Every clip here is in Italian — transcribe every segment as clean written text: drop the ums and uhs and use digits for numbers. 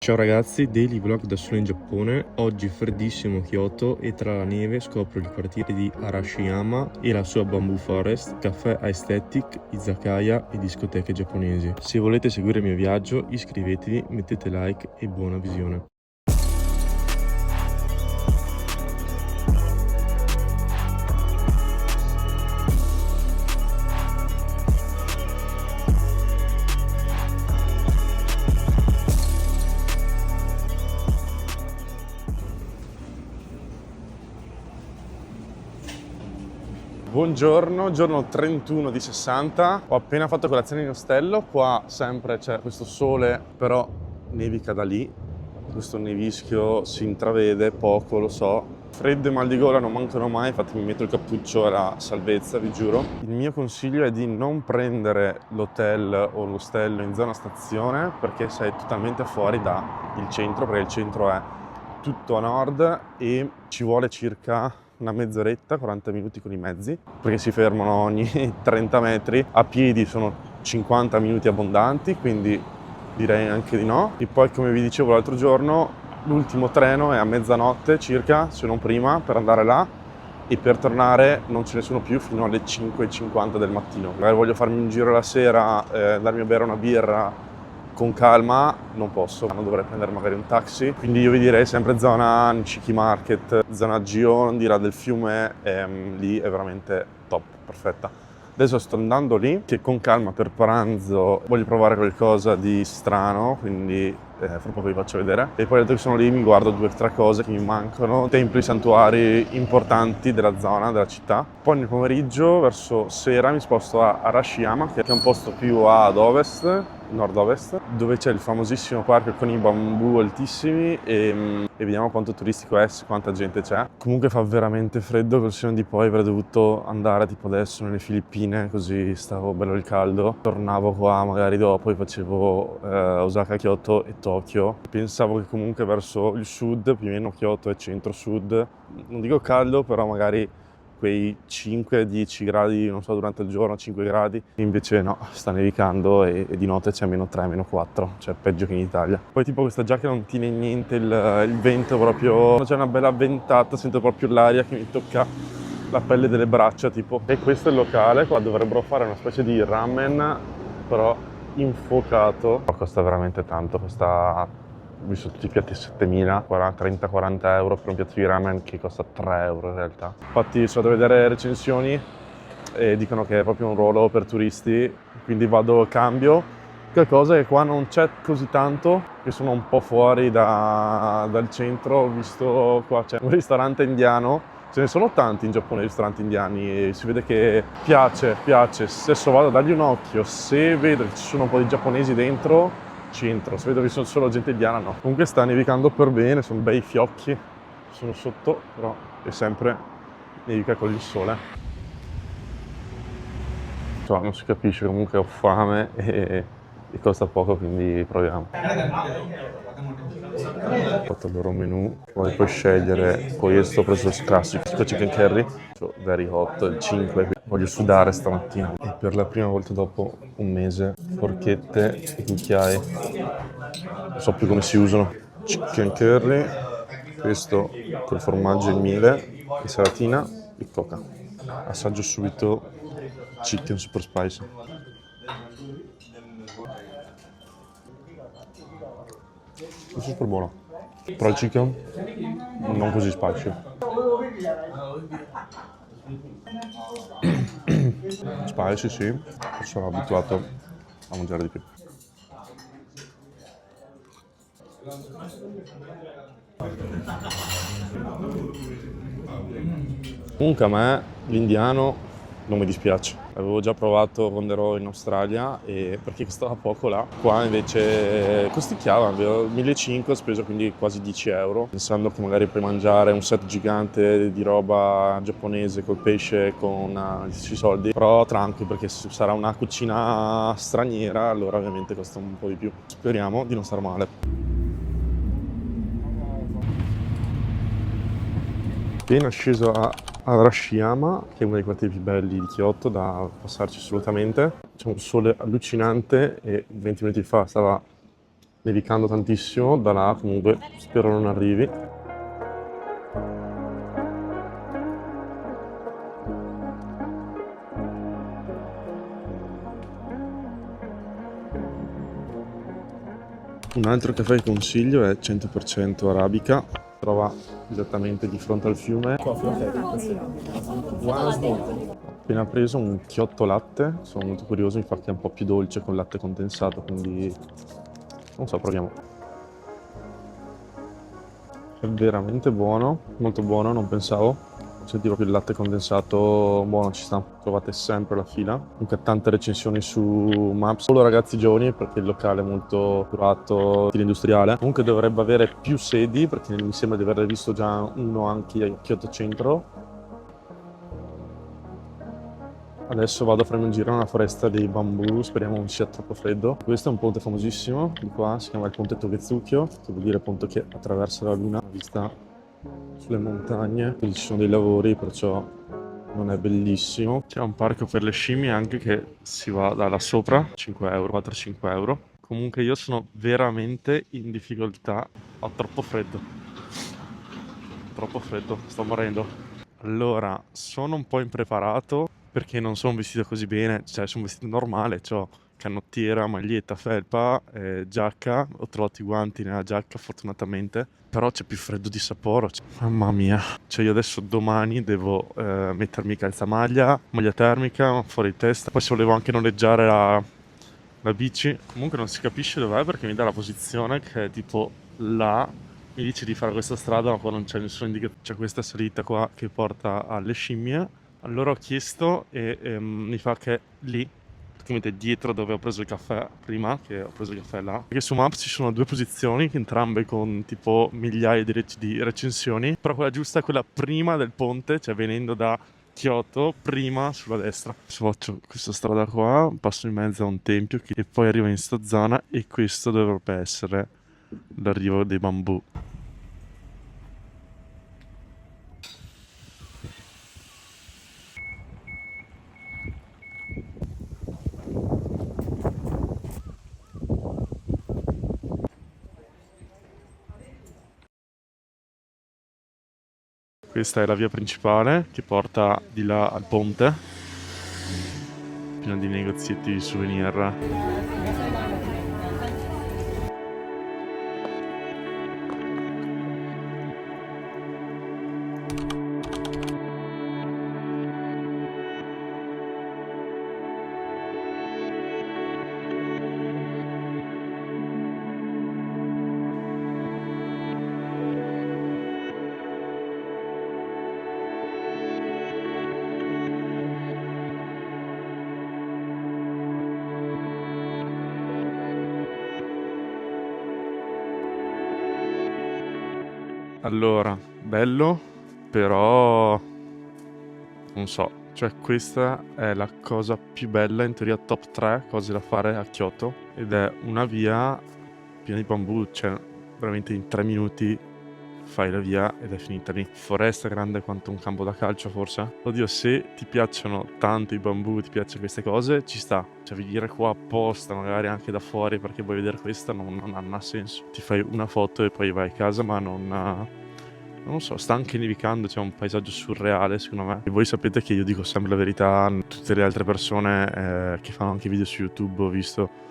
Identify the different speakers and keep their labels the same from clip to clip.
Speaker 1: Ciao ragazzi, daily vlog da solo in Giappone. Oggi freddissimo Kyoto e tra la neve scopro il quartiere di Arashiyama e la sua Bamboo Forest, caffè aesthetic, izakaya e discoteche giapponesi. Se volete seguire il mio viaggio iscrivetevi, mettete like e buona visione. Buongiorno, giorno 31 di 60, ho appena fatto colazione in ostello, qua sempre c'è questo sole, però nevica da lì, questo nevischio si intravede poco, lo so, freddo e mal di gola non mancano mai, infatti mi metto il cappuccio e la salvezza, vi giuro. Il mio consiglio è di non prendere l'hotel o l'ostello in zona stazione perché sei totalmente fuori dal centro, perché il centro è tutto a nord e ci vuole circa una mezz'oretta, 40 minuti con i mezzi, perché si fermano ogni 30 metri, a piedi sono 50 minuti abbondanti, quindi direi anche di no. E poi, come vi dicevo l'altro giorno, l'ultimo treno è a mezzanotte circa, se non prima, per andare là, e per tornare non ce ne sono più fino alle 5:50 del mattino. Magari voglio farmi un giro la sera, andarmi a bere una birra con calma, non posso, non dovrei prendere magari un taxi, quindi io vi direi sempre zona Nichiki Market, zona Gion, di là del fiume, lì è veramente top, perfetta. Adesso sto andando lì, che con calma per pranzo voglio provare qualcosa di strano, quindi fra poco vi faccio vedere. E poi adesso che sono lì mi guardo 2 o 3 cose che mi mancano, templi, santuari importanti della zona, della città. Poi nel pomeriggio, verso sera, mi sposto a Arashiyama, che è un posto più ad ovest, nord-ovest, dove c'è il famosissimo parco con i bambù altissimi e vediamo quanto turistico è, quanta gente c'è. Comunque fa veramente freddo, col senno di poi avrei dovuto andare tipo adesso nelle Filippine, così stavo bello il caldo. Tornavo qua magari dopo e facevo Osaka, Kyoto e Tokyo. Pensavo che comunque verso il sud, più o meno Kyoto e centro-sud, non dico caldo, però magari quei 5-10 gradi, non so, durante il giorno, 5 gradi, invece no, sta nevicando e di notte c'è -3, -4, cioè peggio che in Italia. Poi tipo questa giacca non tiene niente, il vento proprio, c'è una bella ventata, sento proprio l'aria che mi tocca la pelle delle braccia tipo. E questo è il locale, qua dovrebbero fare una specie di ramen, però infuocato. Costa veramente tanto, costa... Ho visto tutti i piatti a 7.000, 30-40 euro per un piatto di ramen che costa 3 euro in realtà. Infatti sono andato a vedere recensioni e dicono che è proprio un ruolo per turisti, quindi vado a cambio. L'unica cosa è che qua non c'è così tanto, che sono un po' fuori dal centro. Ho visto qua c'è un ristorante indiano, ce ne sono tanti in Giappone ristoranti indiani e si vede che piace. Se vado a dargli un occhio, se vedo che ci sono un po' di giapponesi dentro, centro, se vedo che sono solo gente indiana no. Comunque sta nevicando per bene, sono bei fiocchi, sono sotto, però è sempre nevica con il sole. Insomma, non si capisce, comunque ho fame e costa poco, quindi proviamo. Ho fatto il loro menù, poi puoi scegliere, poi sto preso il classico chicken curry, very hot, il 5, voglio sudare stamattina. E per la prima volta dopo un mese, forchette e cucchiai, non so più come si usano. Chicken curry, questo col formaggio e il miele, insalatina e coca. Assaggio subito chicken super spicy. È super buono, però il chicken non così spicy. Spicy sì, sono abituato a mangiare di più. Comunque a me l'indiano non mi dispiace. Avevo già provato quando ero in Australia e perché costava poco là. Qua invece costicchiava, 1.500 ho speso quindi quasi 10 euro, pensando che magari puoi mangiare un set gigante di roba giapponese col pesce con gli stessi soldi, però tranquillo perché se sarà una cucina straniera allora ovviamente costa un po' di più. Speriamo di non star male. Appena sceso a Arashiyama, che è uno dei quartieri più belli di Kyoto, da passarci assolutamente. C'è un sole allucinante e 20 minuti fa stava nevicando tantissimo, da là comunque spero non arrivi. Un altro caffè che consiglio è 100% arabica, trova esattamente di fronte al fiume. Ho appena preso un chiotto latte, sono molto curioso, infatti è un po' più dolce con latte condensato, quindi non so, proviamo. È veramente buono, molto buono, non pensavo. Senti proprio il latte condensato, buono, ci sta. Trovate sempre la fila. Comunque tante recensioni su Maps, solo ragazzi giovani perché il locale è molto curato, stile industriale. Comunque dovrebbe avere più sedi perché mi sembra di aver visto già uno anche a Kyoto Centro. Adesso vado a farmi un giro nella foresta dei bambù, speriamo non sia troppo freddo. Questo è un ponte famosissimo di qua, si chiama il ponte Togezukyo, che vuol dire ponte che attraversa la luna, vista sulle montagne. Qui ci sono dei lavori, perciò non è bellissimo. C'è un parco per le scimmie anche che si va da là sopra, 5 euro, 4-5 euro. Comunque io sono veramente in difficoltà, ho troppo freddo, sto morendo. Allora, sono un po' impreparato perché non sono vestito così bene, cioè sono vestito normale, ho canottiera, maglietta, felpa, giacca, ho trovato i guanti nella giacca fortunatamente, però c'è più freddo di Sapporo, mamma mia. Cioè io adesso domani devo mettermi calzamaglia, maglia termica, fuori testa, poi se volevo anche noleggiare la bici, comunque non si capisce dov'è perché mi dà la posizione che è tipo là, mi dice di fare questa strada ma qua non c'è nessuna indicazione, c'è questa salita qua che porta alle scimmie. Allora ho chiesto e mi fa che è lì, praticamente dietro dove ho preso il caffè prima, che ho preso il caffè là. Perché su Maps ci sono due posizioni, entrambe con tipo migliaia di recensioni, però quella giusta è quella prima del ponte, cioè venendo da Kyoto, prima sulla destra. Adesso faccio questa strada qua, passo in mezzo a un tempio e poi arrivo in sta zona e questo dovrebbe essere l'arrivo dei bambù. Questa è la via principale che porta di là al ponte, pieno di negozietti di souvenir. Allora, bello, però non so, cioè questa è la cosa più bella, in teoria top 3 cose da fare a Kyoto ed è una via piena di bambù, cioè veramente in 3 minuti fai la via ed è finita lì. Foresta grande quanto un campo da calcio forse. Oddio, se ti piacciono tanto i bambù, ti piacciono queste cose, ci sta. Cioè venire qua apposta, magari anche da fuori perché vuoi vedere questa, non ha senso. Ti fai una foto e poi vai a casa, ma non so, sta anche nevicando, c'è un paesaggio surreale secondo me. E voi sapete che io dico sempre la verità, tutte le altre persone che fanno anche video su YouTube ho visto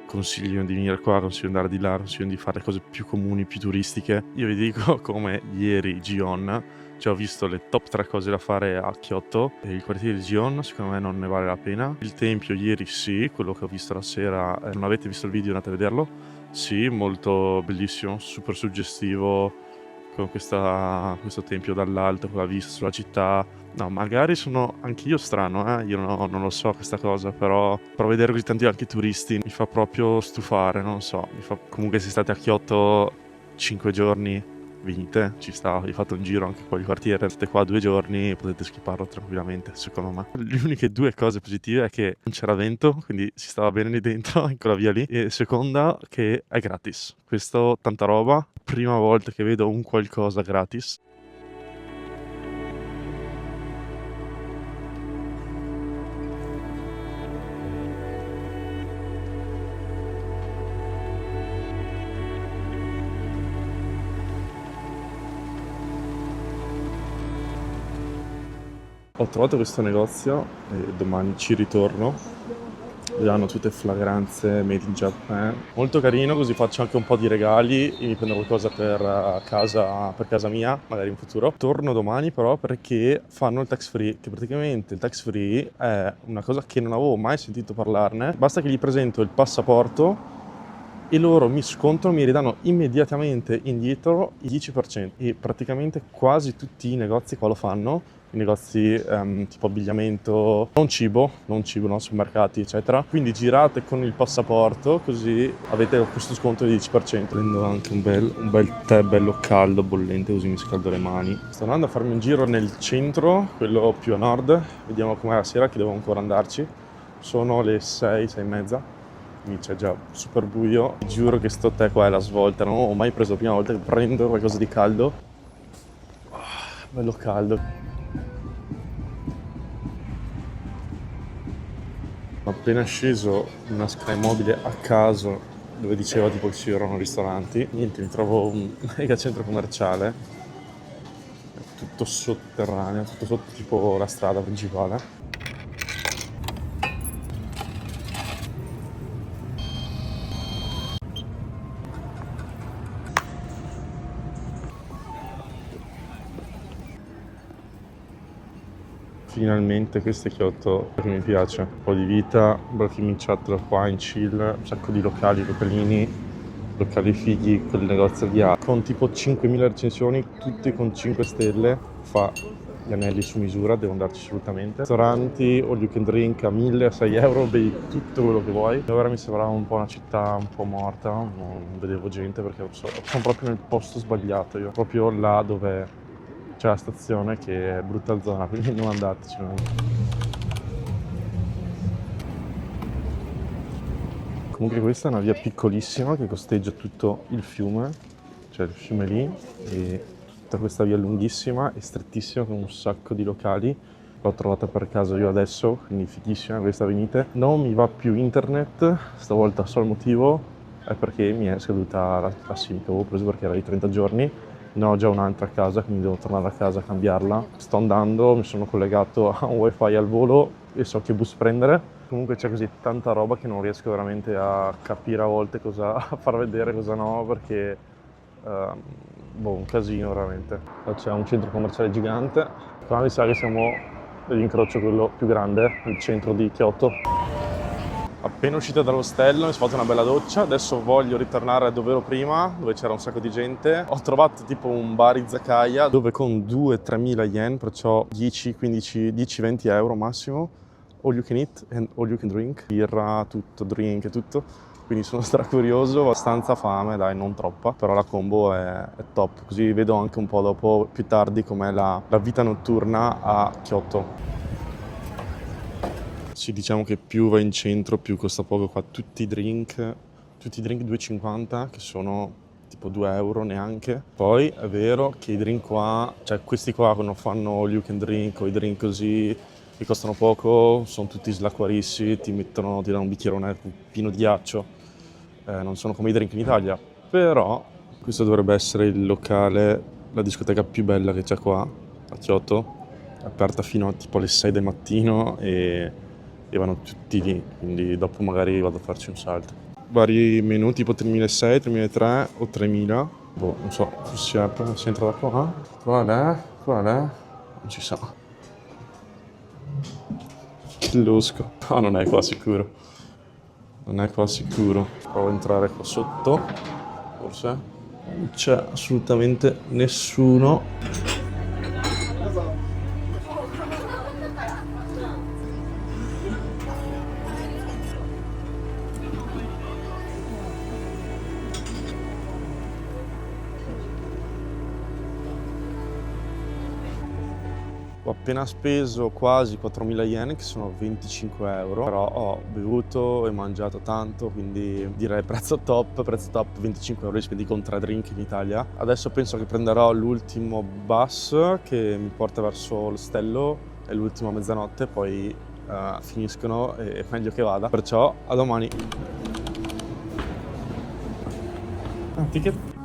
Speaker 1: consigliano di venire qua, consigliano di andare di là, consigliano di fare cose più comuni, più turistiche. Io vi dico come ieri Gion, cioè ho visto le top 3 cose da fare a Kyoto e il quartiere di Gion secondo me non ne vale la pena. Il tempio ieri sì, quello che ho visto la sera, non avete visto il video andate a vederlo, sì, molto bellissimo, super suggestivo con questo tempio dall'alto, con la vista sulla città. No, magari sono anche io strano, io non lo so questa cosa, però vedere così tanti anche turisti mi fa proprio stufare, non so, comunque se state a Kyoto 5 giorni, venite, ci sta, vi fate un giro anche qua il quartiere, state qua 2 giorni, potete skipparlo tranquillamente, secondo me. Le uniche 2 cose positive è che non c'era vento, quindi si stava bene lì dentro, in quella via lì, e seconda che è gratis. Questo tanta roba, prima volta che vedo un qualcosa gratis. Ho trovato questo negozio e domani ci ritorno. Hanno tutte fragranze made in Japan. Molto carino, così faccio anche un po' di regali e mi prendo qualcosa per casa mia, magari in futuro. Torno domani però perché fanno il tax free, che praticamente il tax free è una cosa che non avevo mai sentito parlarne. Basta che gli presento il passaporto e loro mi scontrano, mi ridanno immediatamente indietro il 10%, e praticamente quasi tutti i negozi qua lo fanno. I negozi tipo abbigliamento, non cibo, no, supermercati eccetera. Quindi girate con il passaporto, così avete questo sconto di 10%. Prendo anche un bel tè bello caldo, bollente, così mi scaldo le mani. Sto andando a farmi un giro nel centro, quello più a nord, vediamo com'è la sera, che devo ancora andarci. Sono le 6, 6 e mezza, quindi c'è già super buio. Vi giuro che sto tè qua è la svolta, non ho mai preso la prima volta che prendo qualcosa di caldo. Bello caldo. Appena sceso una Skymobile a caso dove diceva tipo che ci erano ristoranti, niente, mi trovo un mega centro commerciale, tutto sotterraneo, tutto sotto tipo la strada principale. Finalmente questo è Kyoto che mi piace, un po' di vita, Broken Chat da qua in chill, un sacco di locali localini, locali fighi, quel negozio che ha con tipo 5.000 recensioni, tutti con 5 stelle, fa gli anelli su misura, devo andarci assolutamente. Ristoranti, all you can drink a 1.000, a 6 euro, bevi tutto quello che vuoi. E ora mi sembrava un po' una città un po' morta, non vedevo gente perché sono proprio nel posto sbagliato io, proprio là dove c'è la stazione, che è brutta zona, quindi non andateci. Comunque questa è una via piccolissima che costeggia tutto il fiume, cioè il fiume lì, e tutta questa via lunghissima e strettissima con un sacco di locali. L'ho trovata per caso io adesso, quindi fighissima questa venite. Non mi va più internet, stavolta solo il motivo è perché mi è scaduta la SIM che avevo preso perché era di 30 giorni. Ne ho già un'altra a casa, quindi devo tornare a casa a cambiarla. Sto andando, mi sono collegato a un wifi al volo e so che bus prendere. Comunque c'è così tanta roba che non riesco veramente a capire a volte cosa far vedere, cosa no, perché un casino veramente. Qua c'è un centro commerciale gigante. Qua mi sa che siamo nell'incrocio quello più grande, il centro di Kyoto. Appena uscito dall'ostello mi sono fatto una bella doccia, adesso voglio ritornare dove ero prima, dove c'era un sacco di gente. Ho trovato tipo un bar izakaya dove con 2-3 mila yen, perciò 10, 15, 10-20 euro massimo, all you can eat and all you can drink, birra, tutto, drink e tutto. Quindi sono stracurioso, ho abbastanza fame, dai, non troppa, però la combo è top. Così vedo anche un po' dopo, più tardi, com'è la vita notturna a Kyoto. Sì, diciamo che più vai in centro, più costa poco qua. Tutti i drink 2,50, che sono tipo 2 euro neanche. Poi è vero che i drink qua, cioè questi qua quando fanno all you can drink o i drink così, che costano poco, sono tutti slacquarissimi, ti danno un bicchierone pieno di ghiaccio. Non sono come i drink in Italia. Però questo dovrebbe essere il locale, la discoteca più bella che c'è qua a Kyoto. È aperta fino a tipo alle 6 del mattino e vanno tutti lì, quindi dopo magari vado a farci un salto. Vari menu tipo 3.600, 3.300 o 3.000. Boh, non so, si entra da qua? Qual è? Non ci sa. Che losco. Ah, non è qua sicuro. Non è qua sicuro. Provo a entrare qua sotto, forse. Non c'è assolutamente nessuno. Ho appena speso quasi 4.000 yen, che sono 25 euro, però ho bevuto e mangiato tanto, quindi direi prezzo top, 25 euro li spendi con 3 drink in Italia. Adesso penso che prenderò l'ultimo bus che mi porta verso l'ostello, è l'ultimo a mezzanotte, poi finiscono e è meglio che vada, perciò a domani. Ticket?